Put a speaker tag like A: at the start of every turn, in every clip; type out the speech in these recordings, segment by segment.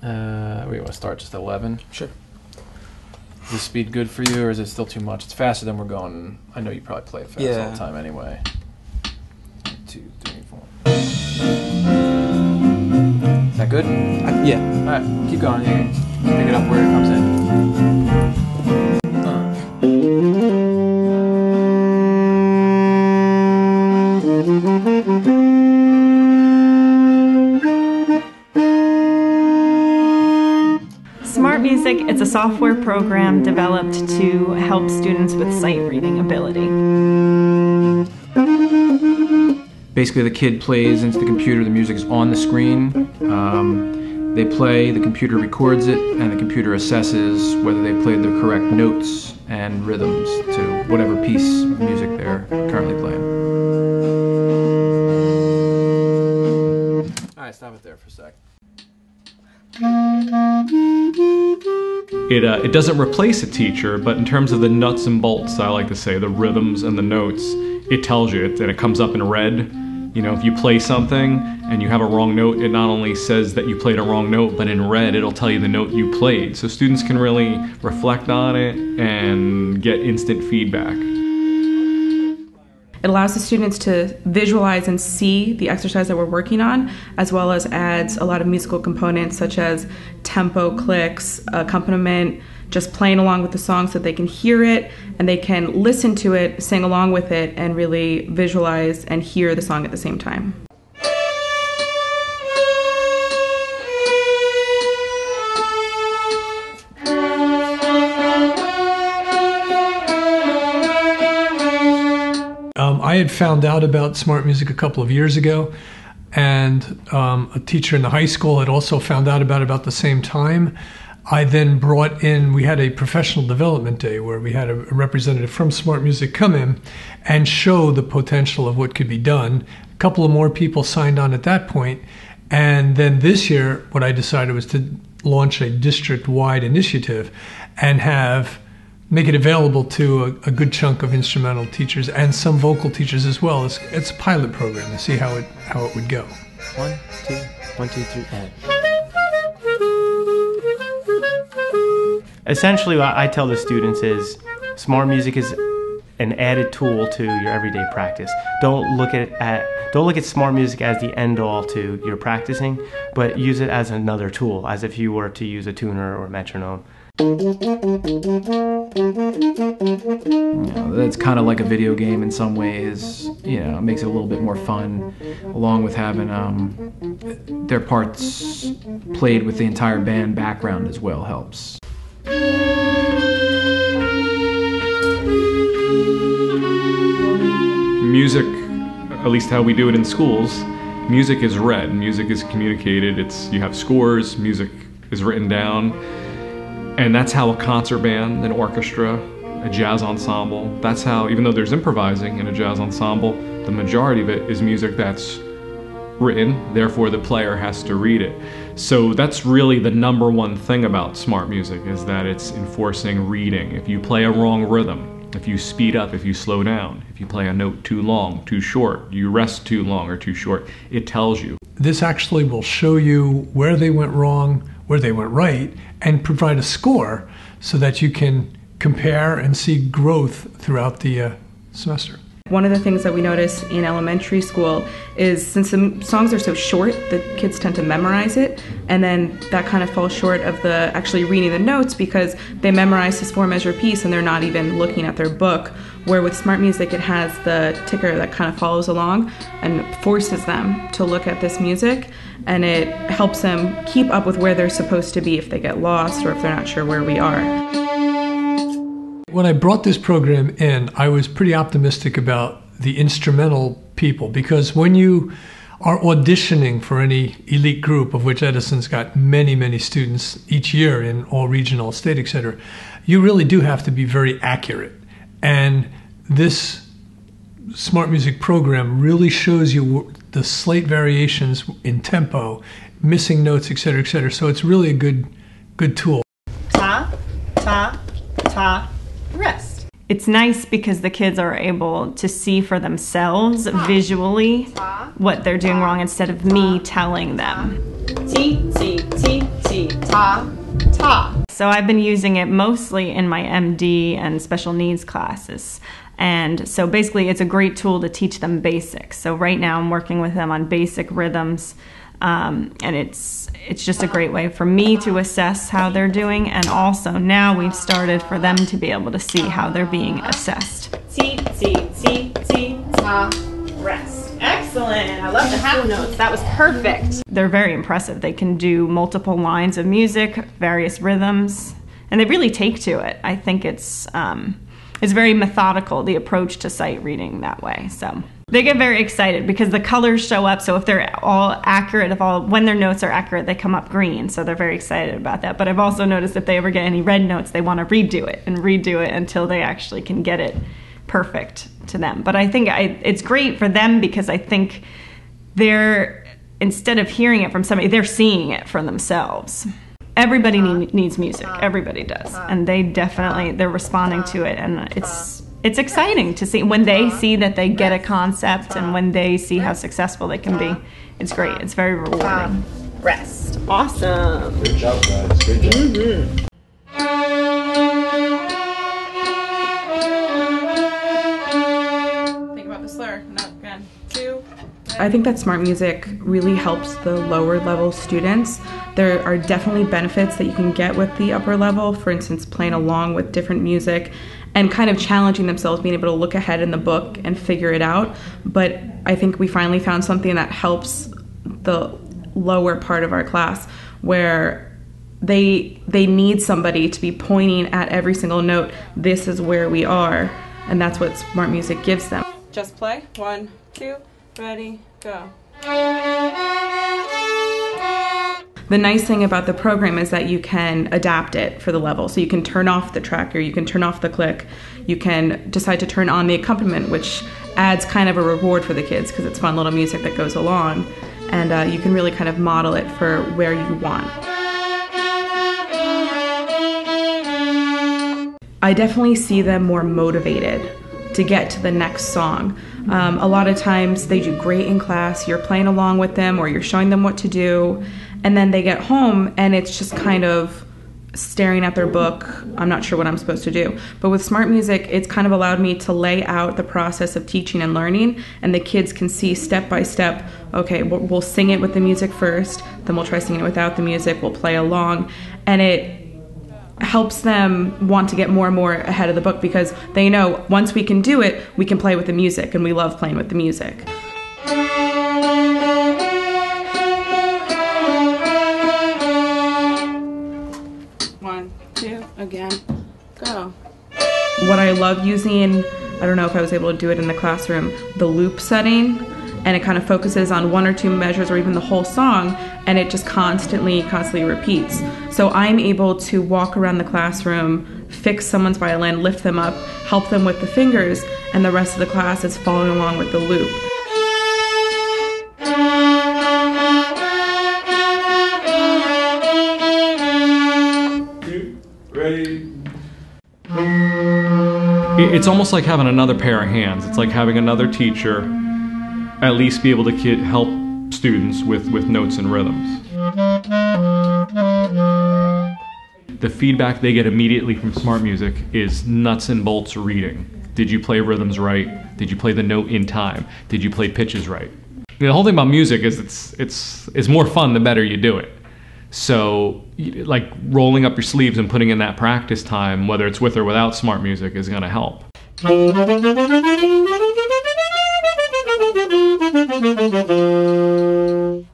A: We want to start just 11.
B: Sure.
A: Is the speed good for you, or is it still too much? It's faster than we're going. I know you probably play it fast all the time anyway. 1, 2, 3, 4. Is that good?
B: Yeah.
A: All right, keep going. You can pick it up where it comes in.
C: SmartMusic, it's a software program developed to help students with sight reading ability.
A: Basically, the kid plays into the computer, the music is on the screen. They play, the computer records it, and the computer assesses whether they played the correct notes and rhythms to whatever piece of music they're currently playing. Alright, stop it there for a sec.
D: It doesn't replace a teacher, but in terms of the nuts and bolts, I like to say, the rhythms and the notes, it tells you, and it comes up in red. You know, if you play something and you have a wrong note, it not only says that you played a wrong note, but in red it'll tell you the note you played. So students can really reflect on it and get instant feedback.
E: It allows the students to visualize and see the exercise that we're working on, as well as adds a lot of musical components such as tempo, clicks, accompaniment, just playing along with the song so they can hear it and they can listen to it, sing along with it, and really visualize and hear the song at the same time.
F: I had found out about SmartMusic a couple of years ago, and a teacher in the high school had also found out about the same time. I then brought in, we had a professional development day where we had a representative from SmartMusic come in and show the potential of what could be done. A couple of more people signed on at that point, and then this year what I decided was to launch a district-wide initiative and make it available to a good chunk of instrumental teachers and some vocal teachers as well. It's a pilot program to see how it would go.
B: 1, 2, 1, 2, 3, and. Essentially, what I tell the students is SmartMusic is an added tool to your everyday practice. Don't look at SmartMusic as the end all to your practicing, but use it as another tool, as if you were to use a tuner or a metronome.
A: It's kind of like a video game in some ways. You know, it makes it a little bit more fun, along with having their parts played with the entire band background as well helps.
D: Music, at least how we do it in schools, music is read, music is communicated, you have scores, music is written down. And that's how a concert band, an orchestra, a jazz ensemble, that's how, even though there's improvising in a jazz ensemble, the majority of it is music that's written, therefore the player has to read it. So that's really the number one thing about SmartMusic, is that it's enforcing reading. If you play a wrong rhythm, if you speed up, if you slow down, if you play a note too long, too short, you rest too long or too short, it tells you.
F: This actually will show you where they went wrong, where they went right, and provide a score so that you can compare and see growth throughout the semester.
E: One of the things that we notice in elementary school is, since the songs are so short, the kids tend to memorize it, and then that kind of falls short of the actually reading the notes because they memorize this 4-measure piece and they're not even looking at their book. Where with SmartMusic, it has the ticker that kind of follows along and forces them to look at this music, and it helps them keep up with where they're supposed to be if they get lost or if they're not sure where we are.
F: When I brought this program in, I was pretty optimistic about the instrumental people, because when you are auditioning for any elite group, of which Edison's got many, many students each year in all regional, state, etc., you really do have to be very accurate. And this SmartMusic program really shows you the slight variations in tempo, missing notes, etc., etc. So it's really a good tool.
G: Ta, ta, ta. Rest.
C: It's nice because the kids are able to see for themselves visually what they're doing wrong instead of me telling them.
G: T, T, T, T, ta, ta.
C: So I've been using it mostly in my MD and special needs classes. And so basically it's a great tool to teach them basics. So right now I'm working with them on basic rhythms. And it's just a great way for me to assess how they're doing. And also now we've started for them to be able to see how they're being assessed.
G: T, T, T, T, ta, rest. Excellent. I love the half notes. That was perfect.
C: They're very impressive. They can do multiple lines of music, various rhythms, and they really take to it. I think it's very methodical, the approach to sight reading that way. So they get very excited because the colors show up. So if they're all accurate, when their notes are accurate, they come up green. So they're very excited about that. But I've also noticed if they ever get any red notes, they want to redo it until they actually can get it perfect to them. But I think it's great for them because I think instead of hearing it from somebody, they're seeing it for themselves. Everybody needs music. Everybody does. And they're responding to it. And it's exciting to see when they see that they get a concept and when they see how successful they can be. It's great. It's very rewarding.
G: Rest. Awesome.
H: Good job, guys. Good job.
E: Think about the slur. No, again. 2. I think that SmartMusic really helps the lower level students. There are definitely benefits that you can get with the upper level, for instance, playing along with different music and kind of challenging themselves, being able to look ahead in the book and figure it out. But I think we finally found something that helps the lower part of our class where they need somebody to be pointing at every single note. This is where we are, and that's what SmartMusic gives them. Just play. 1, 2, ready, go. The nice thing about the program is that you can adapt it for the level. So you can turn off the tracker, you can turn off the click, you can decide to turn on the accompaniment, which adds kind of a reward for the kids because it's fun little music that goes along. And you can really kind of model it for where you want. I definitely see them more motivated to get to the next song. A lot of times they do great in class, you're playing along with them or you're showing them what to do, and then they get home and it's just kind of staring at their book. I'm not sure what I'm supposed to do. But with SmartMusic, it's kind of allowed me to lay out the process of teaching and learning, and the kids can see step by step, okay, we'll sing it with the music first, then we'll try singing it without the music, we'll play along, and it helps them want to get more and more ahead of the book because they know once we can do it, we can play with the music, and we love playing with the music. Again, go. What I love using, I don't know if I was able to do it in the classroom, the loop setting, and it kind of focuses on 1 or 2 measures or even the whole song, and it just constantly repeats. So I'm able to walk around the classroom, fix someone's violin, lift them up, help them with the fingers, and the rest of the class is following along with the loop.
D: It's almost like having another pair of hands. It's like having another teacher at least be able to help students with notes and rhythms. The feedback they get immediately from SmartMusic is nuts and bolts reading. Did you play rhythms right? Did you play the note in time? Did you play pitches right? The whole thing about music is it's more fun the better you do it. So, like, rolling up your sleeves and putting in that practice time, whether it's with or without SmartMusic, is going to help.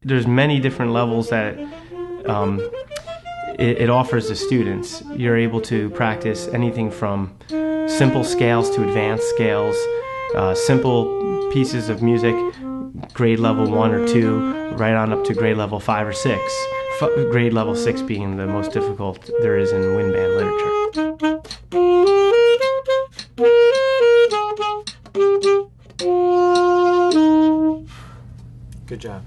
B: There's many different levels that it offers the students. You're able to practice anything from simple scales to advanced scales, simple pieces of music, grade level 1 or 2, right on up to grade level 5 or 6. Grade level 6 being the most difficult there is in wind band literature. Good job.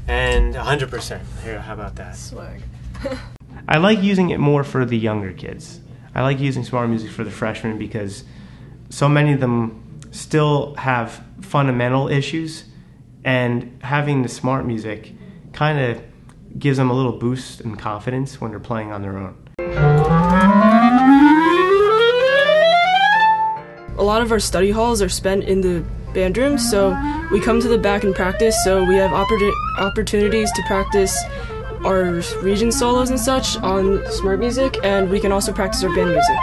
B: And 100%. Here, how about that?
G: Swag.
B: I like using it more for the younger kids. I like using SmartMusic for the freshmen because so many of them still have fundamental issues, and having the SmartMusic kind of gives them a little boost in confidence when they're playing on their own.
I: A lot of our study halls are spent in the band rooms, so we come to the back and practice, so we have opportunities to practice our region solos and such on SmartMusic, and we can also practice our band music.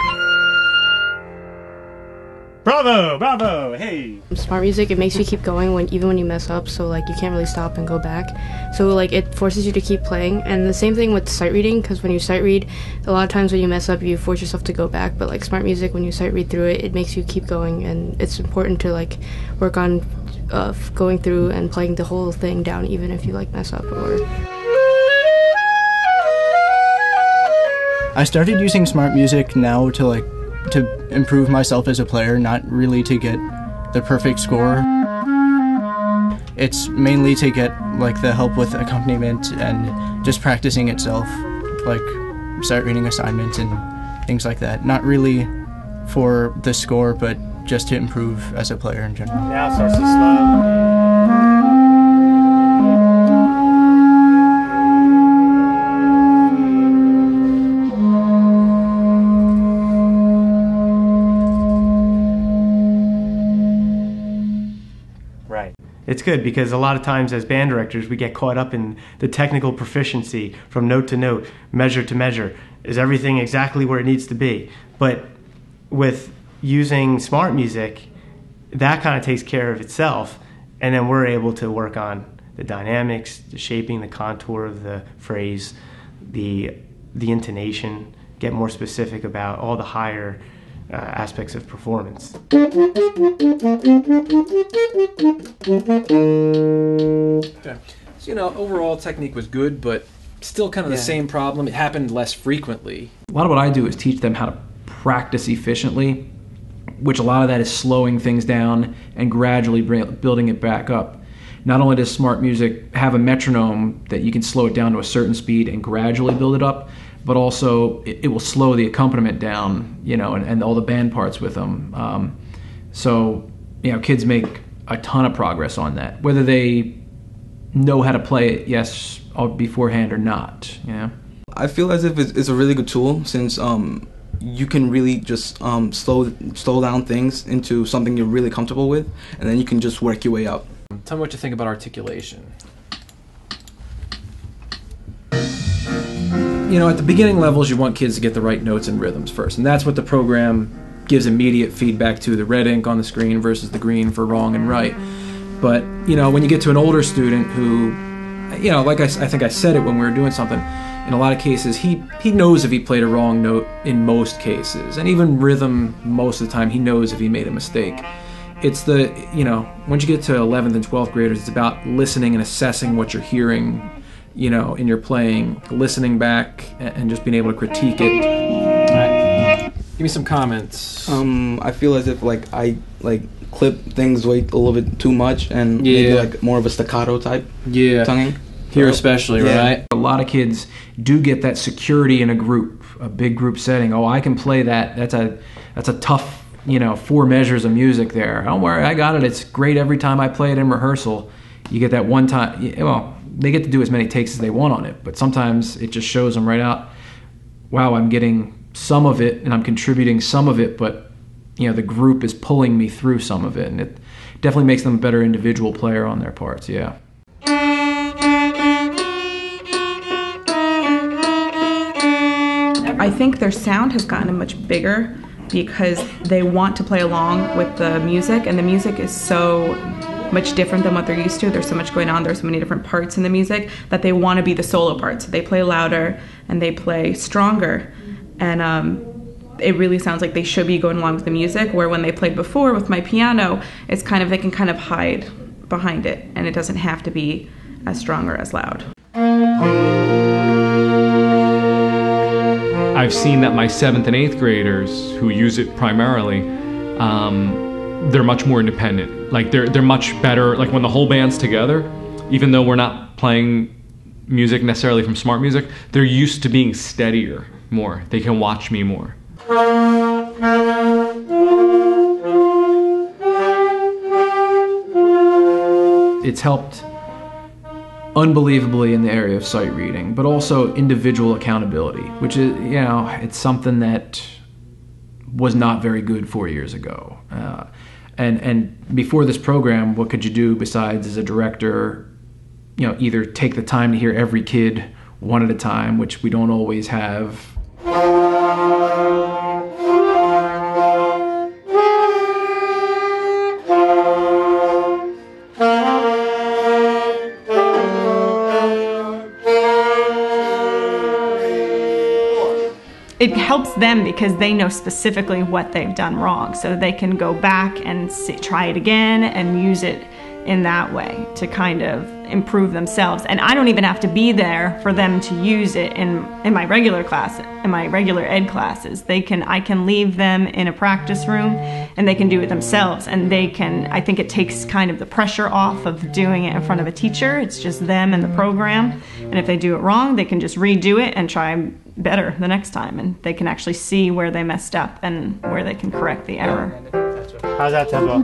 B: Bravo, bravo, hey!
J: SmartMusic, it makes you keep going even when you mess up, so like you can't really stop and go back. So like it forces you to keep playing. And the same thing with sight reading, because when you sight read, a lot of times when you mess up, you force yourself to go back. But like SmartMusic, when you sight read through it, it makes you keep going, and it's important to like work on going through and playing the whole thing down, even if you like mess up or.
K: I started using SmartMusic now to improve myself as a player, not really to get the perfect score. It's mainly to get like the help with accompaniment and just practicing itself, like sight reading assignments and things like that. Not really for the score, but just to improve as a player in general.
B: Now it starts to slow. It's good because a lot of times as band directors we get caught up in the technical proficiency from note to note, measure to measure. Is everything exactly where it needs to be? But with using SmartMusic, that kind of takes care of itself, and then we're able to work on the dynamics, the shaping, the contour of the phrase, the intonation, get more specific about all the higher aspects of performance.
A: Okay. So, overall technique was good, but still kind of the same problem. It happened less frequently. A lot of what I do is teach them how to practice efficiently, which a lot of that is slowing things down and gradually building it back up. Not only does SmartMusic have a metronome that you can slow it down to a certain speed and gradually build it up, but also it will slow the accompaniment down, and all the band parts with them. So, kids make a ton of progress on that, whether they know how to play it, yes, beforehand or not.
L: I feel as if it's a really good tool since you can really just slow down things into something you're really comfortable with, and then you can just work your way up.
A: Tell me what you think about articulation. At the beginning levels, you want kids to get the right notes and rhythms first, and that's what the program gives immediate feedback to, the red ink on the screen versus the green for wrong and right. But, when you get to an older student who, like I think I said it when we were doing something, in a lot of cases, he knows if he played a wrong note in most cases, and even rhythm most of the time, he knows if he made a mistake. It's once you get to 11th and 12th graders, it's about listening and assessing what you're hearing, in your playing, listening back, and just being able to critique it. All right. Give me some comments.
L: I feel as if I clip things a little bit too much and maybe more of a staccato type tonguing.
A: Here especially, right? A lot of kids do get that security in a big group setting. Oh, I can play that. That's a tough, 4 measures of music there. Don't worry, I got it. It's great every time I play it in rehearsal. You get that one time, they get to do as many takes as they want on it, but sometimes it just shows them right out, wow, I'm getting some of it and I'm contributing some of it, but the group is pulling me through some of it, and it definitely makes them a better individual player on their parts,
E: I think their sound has gotten much bigger because they want to play along with the music, and the music is so much different than what they're used to. There's so much going on, there's so many different parts in the music that they want to be the solo parts. They play louder and they play stronger, and it really sounds like they should be going along with the music, where when they played before with my piano, it's they can kind of hide behind it, and it doesn't have to be as strong or as loud.
D: I've seen that my 7th and 8th graders who use it primarily, they're much more independent. They're much better. When the whole band's together, even though we're not playing music necessarily from SmartMusic, they're used to being steadier more. They can watch me more.
A: It's helped unbelievably in the area of sight reading, but also individual accountability, which is, it's something that was not very good 4 years ago. And before this program, what could you do besides, as a director, either take the time to hear every kid one at a time, which we don't always have.
C: It helps them because they know specifically what they've done wrong, so they can go back and try it again and use it in that way to kind of improve themselves. And I don't even have to be there for them to use it in my regular class, in my regular ed classes. I can leave them in a practice room and they can do it themselves, and I think it takes kind of the pressure off of doing it in front of a teacher. It's just them and the program, and if they do it wrong, they can just redo it and try better the next time, and they can actually see where they messed up and where they can correct the error.
B: How's that tempo?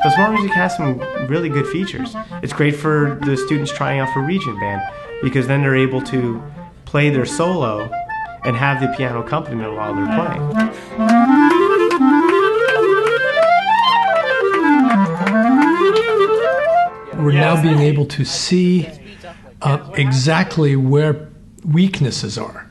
B: So SmartMusic has some really good features. It's great for the students trying out for region band, because then they're able to play their solo and have the piano accompaniment while they're playing.
F: We're now being able to see exactly where weaknesses are.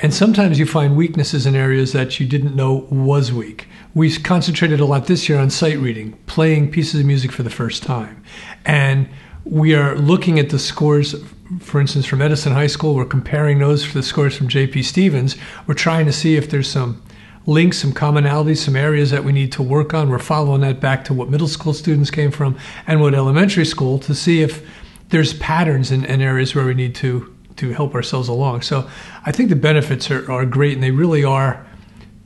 F: And sometimes you find weaknesses in areas that you didn't know was weak. We concentrated a lot this year on sight reading, playing pieces of music for the first time. And we are looking at the scores, for instance, from Edison High School. We're comparing those for the scores from J.P. Stevens. We're trying to see if there's some links, some commonalities, some areas that we need to work on. We're following that back to what middle school students came from and what elementary school, to see if there's patterns in areas where we need to help ourselves along. So I think the benefits are great, and they really are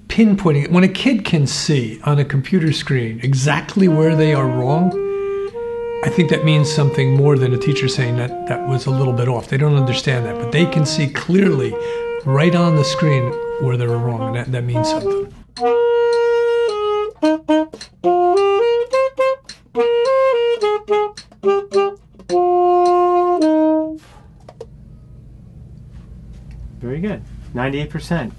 F: pinpointing. When a kid can see on a computer screen exactly where they are wrong, I think that means something more than a teacher saying that was a little bit off. They don't understand that, but they can see clearly right on the screen where they were wrong, and that means something.
B: Very good. 98%.